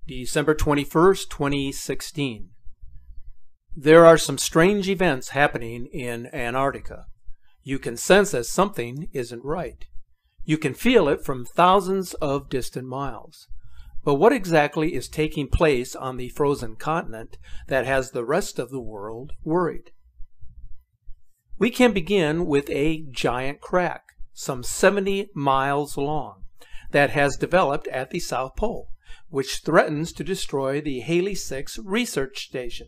December 21st, 2016. There are some strange events happening in Antarctica. You can sense that something isn't right. You can feel it from thousands of distant miles. But what exactly is taking place on the frozen continent that has the rest of the world worried? We can begin with a giant crack, some 70 miles long, that has developed at the South Pole, which threatens to destroy the Halley 6 research station,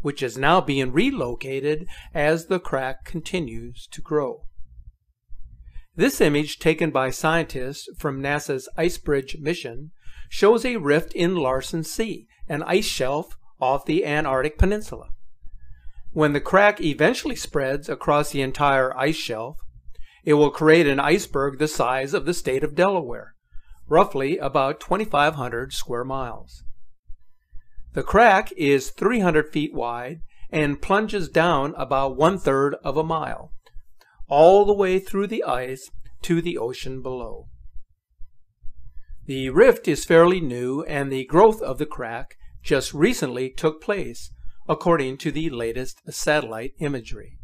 which is now being relocated as the crack continues to grow. This image, taken by scientists from NASA's Ice Bridge mission, shows a rift in Larsen C, an ice shelf off the Antarctic Peninsula. When the crack eventually spreads across the entire ice shelf, it will create an iceberg the size of the state of Delaware, roughly about 2,500 square miles. The crack is 300 feet wide and plunges down about 1/3 of a mile, all the way through the ice to the ocean below. The rift is fairly new, and the growth of the crack just recently took place, according to the latest satellite imagery.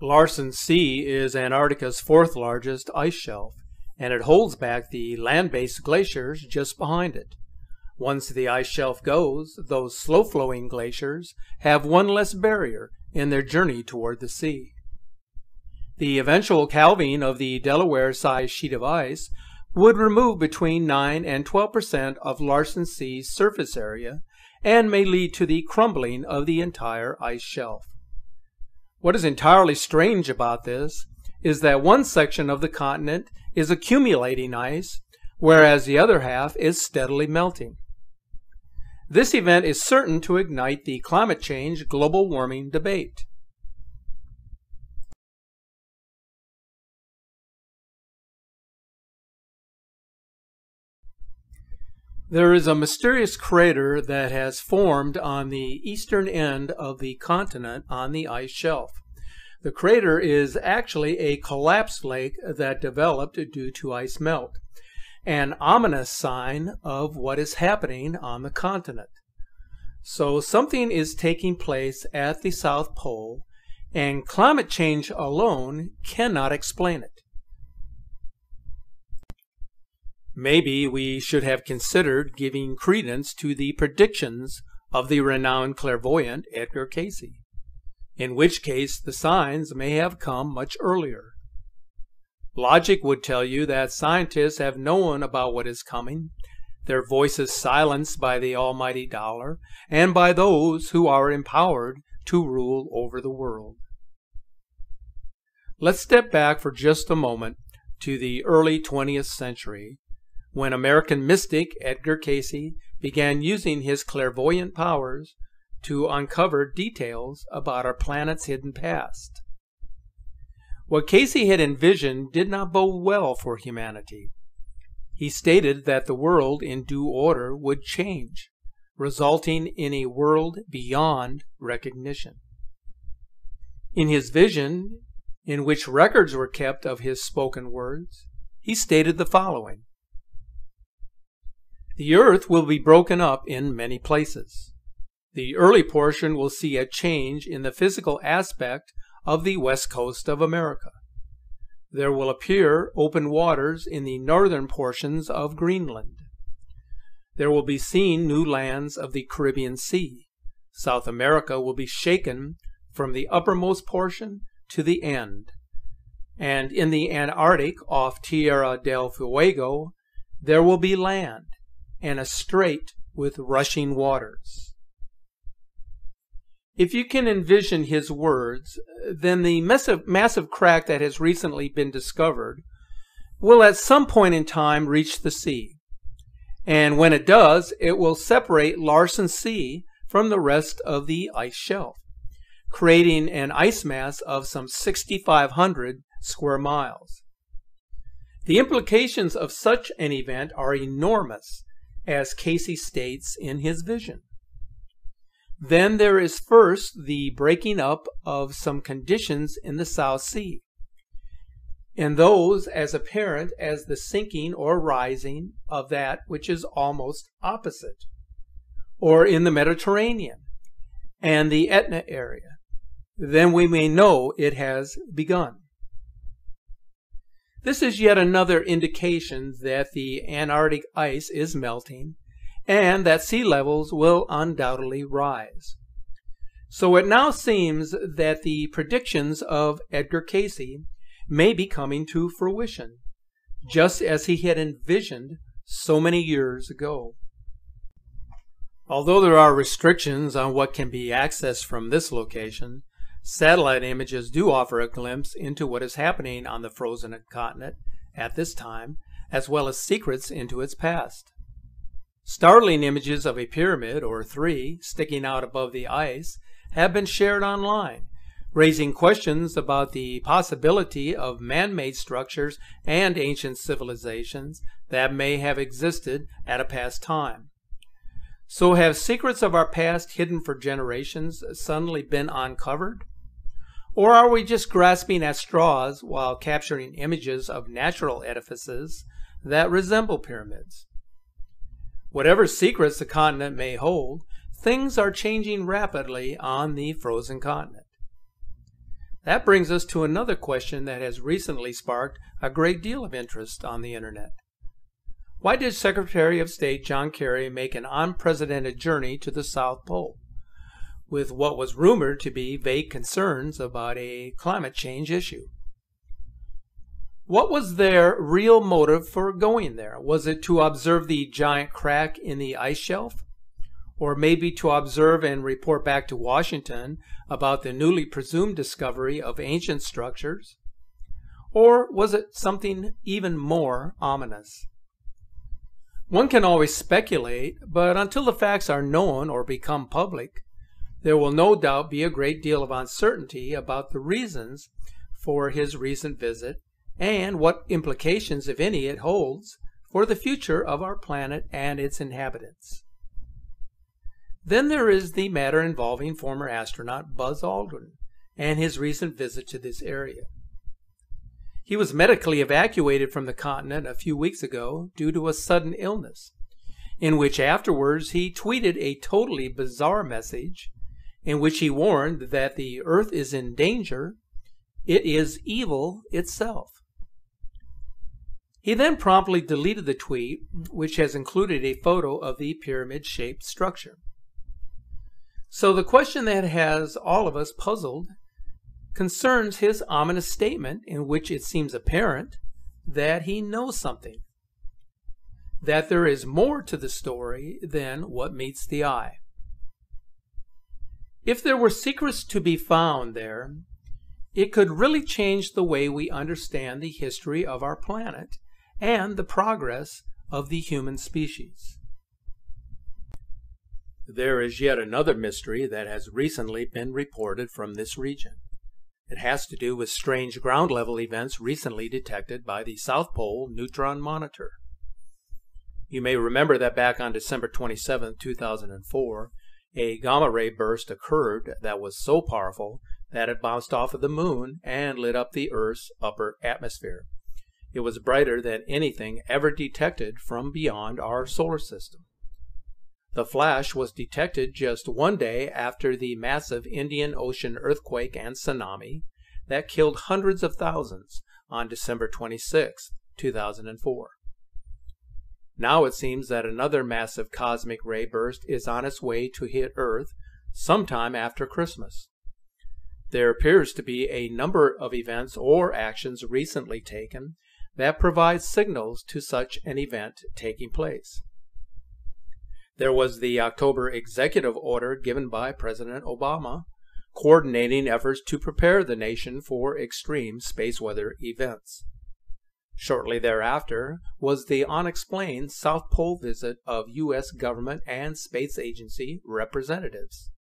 Larsen C is Antarctica's fourth largest ice shelf, and it holds back the land-based glaciers just behind it. Once the ice shelf goes, those slow-flowing glaciers have one less barrier in their journey toward the sea. The eventual calving of the Delaware-sized sheet of ice would remove between 9 and 12% of Larsen C's surface area and may lead to the crumbling of the entire ice shelf. What is entirely strange about this is that one section of the continent is accumulating ice, whereas the other half is steadily melting. This event is certain to ignite the climate change global warming debate. There is a mysterious crater that has formed on the eastern end of the continent on the ice shelf. The crater is actually a collapsed lake that developed due to ice melt, an ominous sign of what is happening on the continent. So something is taking place at the South Pole, and climate change alone cannot explain it. Maybe we should have considered giving credence to the predictions of the renowned clairvoyant Edgar Cayce, in which case the signs may have come much earlier. Logic would tell you that scientists have known about what is coming, their voices silenced by the almighty dollar and by those who are empowered to rule over the world. Let's step back for just a moment to the early 20th century, when American mystic Edgar Cayce began using his clairvoyant powers to uncover details about our planet's hidden past. What Cayce had envisioned did not bode well for humanity. He stated that the world in due order would change, resulting in a world beyond recognition. In his vision, in which records were kept of his spoken words, he stated the following: "The earth will be broken up in many places. The early portion will see a change in the physical aspect of the west coast of America. There will appear open waters in the northern portions of Greenland. There will be seen new lands of the Caribbean Sea. South America will be shaken from the uppermost portion to the end. And in the Antarctic off Tierra del Fuego, there will be land and a strait with rushing waters." If you can envision his words, then the massive crack that has recently been discovered will at some point in time reach the sea. And when it does, it will separate Larsen C from the rest of the ice shelf, creating an ice mass of some 6,500 square miles. The implications of such an event are enormous, as Cayce states in his vision. Then there is first the breaking up of some conditions in the South Sea. and those as apparent as the sinking or rising of that which is almost opposite, or in the Mediterranean and the Etna area, then we may know it has begun. This is yet another indication that the Antarctic ice is melting and that sea levels will undoubtedly rise. So it now seems that the predictions of Edgar Cayce may be coming to fruition, just as he had envisioned so many years ago. Although there are restrictions on what can be accessed from this location, satellite images do offer a glimpse into what is happening on the frozen continent at this time, as well as secrets into its past. Startling images of a pyramid or three sticking out above the ice have been shared online, raising questions about the possibility of man-made structures and ancient civilizations that may have existed at a past time. So have secrets of our past hidden for generations suddenly been uncovered? Or are we just grasping at straws while capturing images of natural edifices that resemble pyramids? Whatever secrets the continent may hold, things are changing rapidly on the frozen continent. That brings us to another question that has recently sparked a great deal of interest on the internet. Why did Secretary of State John Kerry make an unprecedented journey to the South Pole, with what was rumored to be vague concerns about a climate change issue? What was their real motive for going there? Was it to observe the giant crack in the ice shelf? Or maybe to observe and report back to Washington about the newly presumed discovery of ancient structures? Or was it something even more ominous? One can always speculate, but until the facts are known or become public, there will no doubt be a great deal of uncertainty about the reasons for his recent visit and what implications, if any, it holds for the future of our planet and its inhabitants. Then there is the matter involving former astronaut Buzz Aldrin and his recent visit to this area. He was medically evacuated from the continent a few weeks ago due to a sudden illness, in which afterwards he tweeted a totally bizarre message in which he warned that the Earth is in danger, it is evil itself. He then promptly deleted the tweet, which has included a photo of the pyramid-shaped structure. So the question that has all of us puzzled concerns his ominous statement in which it seems apparent that he knows something, that there is more to the story than what meets the eye. If there were secrets to be found there, it could really change the way we understand the history of our planet and the progress of the human species. There is yet another mystery that has recently been reported from this region. It has to do with strange ground level events recently detected by the South Pole Neutron Monitor. You may remember that back on December 27, 2004, a gamma ray burst occurred that was so powerful that it bounced off of the moon and lit up the Earth's upper atmosphere. It was brighter than anything ever detected from beyond our solar system. The flash was detected just one day after the massive Indian Ocean earthquake and tsunami that killed hundreds of thousands on December 26, 2004. Now it seems that another massive cosmic ray burst is on its way to hit Earth sometime after Christmas. There appears to be a number of events or actions recently taken that provide signals to such an event taking place. There was the October executive order given by President Obama, coordinating efforts to prepare the nation for extreme space weather events. Shortly thereafter was the unexplained South Pole visit of U.S. government and space agency representatives.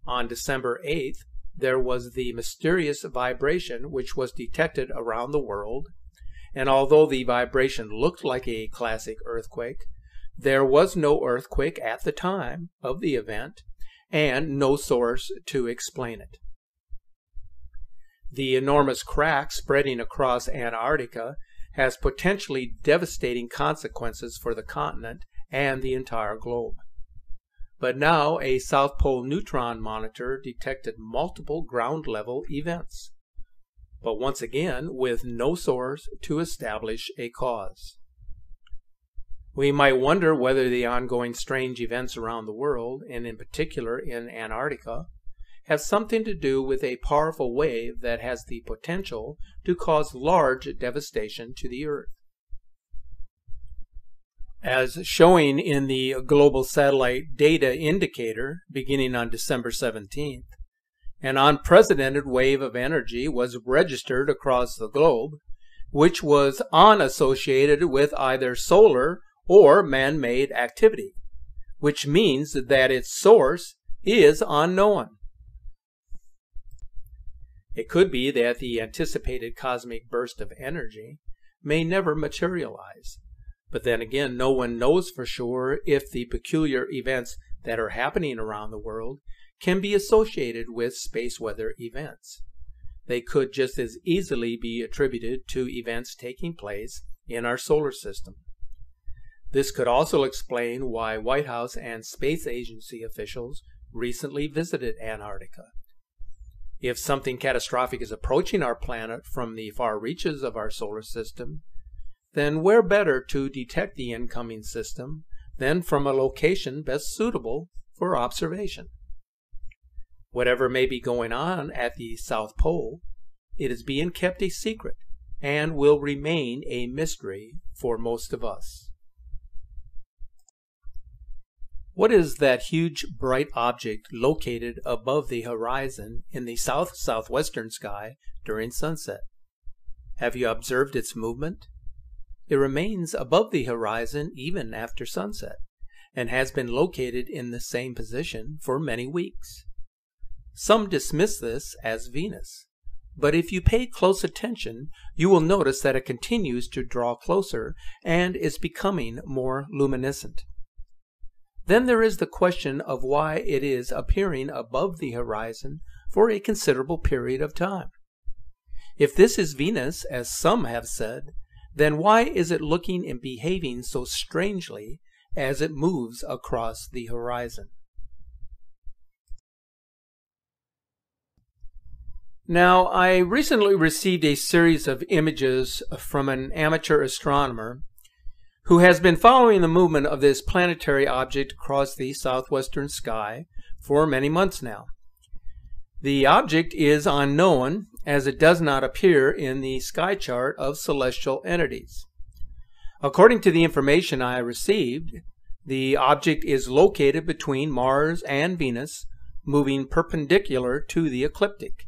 On December 8th, there was the mysterious vibration which was detected around the world, and although the vibration looked like a classic earthquake, there was no earthquake at the time of the event, and no source to explain it. The enormous crack spreading across Antarctica has potentially devastating consequences for the continent and the entire globe. But now a South Pole neutron monitor detected multiple ground-level events, but once again with no source to establish a cause. We might wonder whether the ongoing strange events around the world, and in particular in Antarctica, have something to do with a powerful wave that has the potential to cause large devastation to the Earth. As showing in the Global Satellite Data Indicator beginning on December 17th, an unprecedented wave of energy was registered across the globe, which was unassociated with either solar or man-made activity, which means that its source is unknown. It could be that the anticipated cosmic burst of energy may never materialize. But then again, no one knows for sure if the peculiar events that are happening around the world can be associated with space weather events. They could just as easily be attributed to events taking place in our solar system. This could also explain why White House and space agency officials recently visited Antarctica. If something catastrophic is approaching our planet from the far reaches of our solar system, then where better to detect the incoming system than from a location best suitable for observation? Whatever may be going on at the South Pole, it is being kept a secret and will remain a mystery for most of us. What is that huge bright object located above the horizon in the southwestern sky during sunset? Have you observed its movement? It remains above the horizon even after sunset, and has been located in the same position for many weeks. Some dismiss this as Venus, but if you pay close attention, you will notice that it continues to draw closer and is becoming more luminescent. Then there is the question of why it is appearing above the horizon for a considerable period of time. If this is Venus, as some have said, then why is it looking and behaving so strangely as it moves across the horizon? Now, I recently received a series of images from an amateur astronomer who has been following the movement of this planetary object across the southwestern sky for many months now. The object is unknown, as it does not appear in the sky chart of celestial entities. According to the information I received, the object is located between Mars and Venus, moving perpendicular to the ecliptic.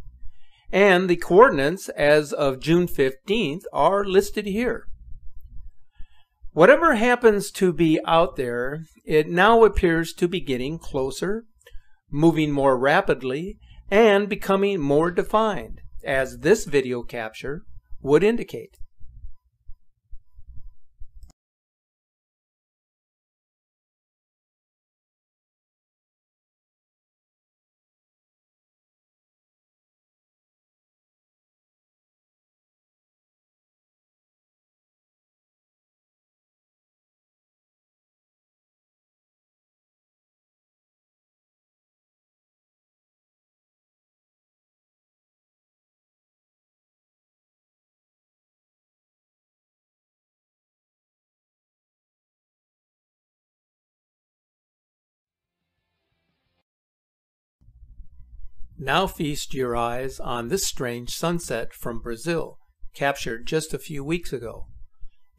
And the coordinates as of June 15th are listed here. Whatever happens to be out there, it now appears to be getting closer, moving more rapidly, and becoming more defined, as this video capture would indicate. Now feast your eyes on this strange sunset from Brazil, captured just a few weeks ago.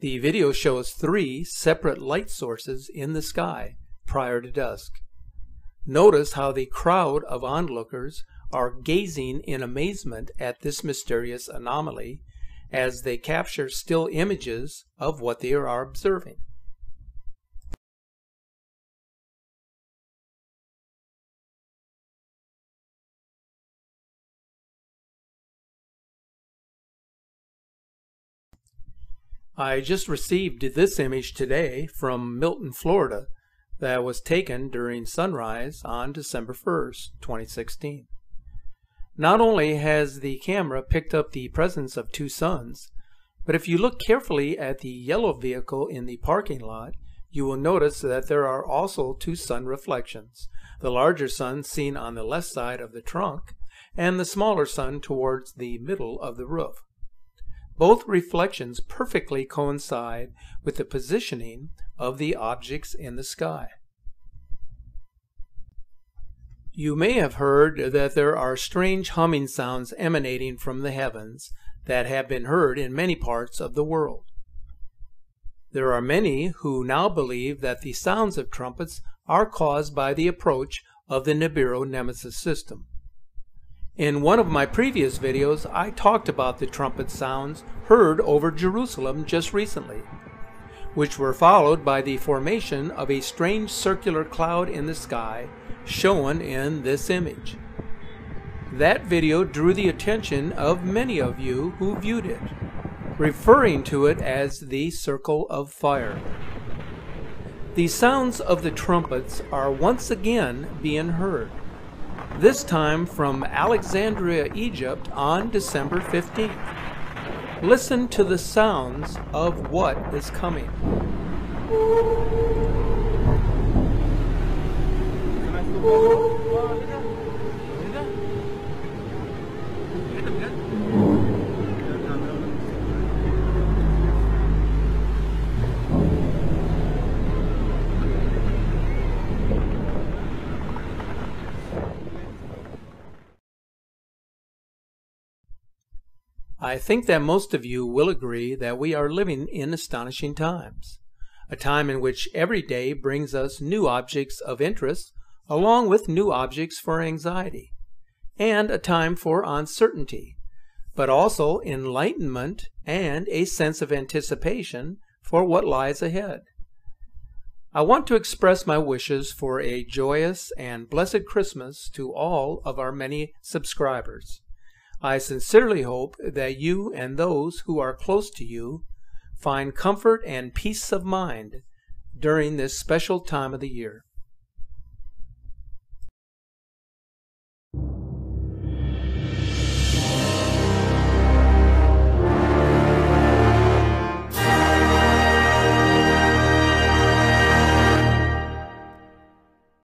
The video shows 3 separate light sources in the sky prior to dusk. Notice how the crowd of onlookers are gazing in amazement at this mysterious anomaly as they capture still images of what they are observing. I just received this image today from Milton, Florida, that was taken during sunrise on December 1st, 2016. Not only has the camera picked up the presence of two suns, but if you look carefully at the yellow vehicle in the parking lot, you will notice that there are also two sun reflections, the larger sun seen on the left side of the trunk and the smaller sun towards the middle of the roof. Both reflections perfectly coincide with the positioning of the objects in the sky. You may have heard that there are strange humming sounds emanating from the heavens that have been heard in many parts of the world. There are many who now believe that the sounds of trumpets are caused by the approach of the Nibiru Nemesis system. In one of my previous videos, I talked about the trumpet sounds heard over Jerusalem just recently, which were followed by the formation of a strange circular cloud in the sky shown in this image. That video drew the attention of many of you who viewed it, referring to it as the circle of fire. The sounds of the trumpets are once again being heard, this time from Alexandria, Egypt on December 15th. Listen to the sounds of what is coming. I think that most of you will agree that we are living in astonishing times, a time in which every day brings us new objects of interest along with new objects for anxiety, and a time for uncertainty, but also enlightenment and a sense of anticipation for what lies ahead. I want to express my wishes for a joyous and blessed Christmas to all of our many subscribers. I sincerely hope that you and those who are close to you find comfort and peace of mind during this special time of the year.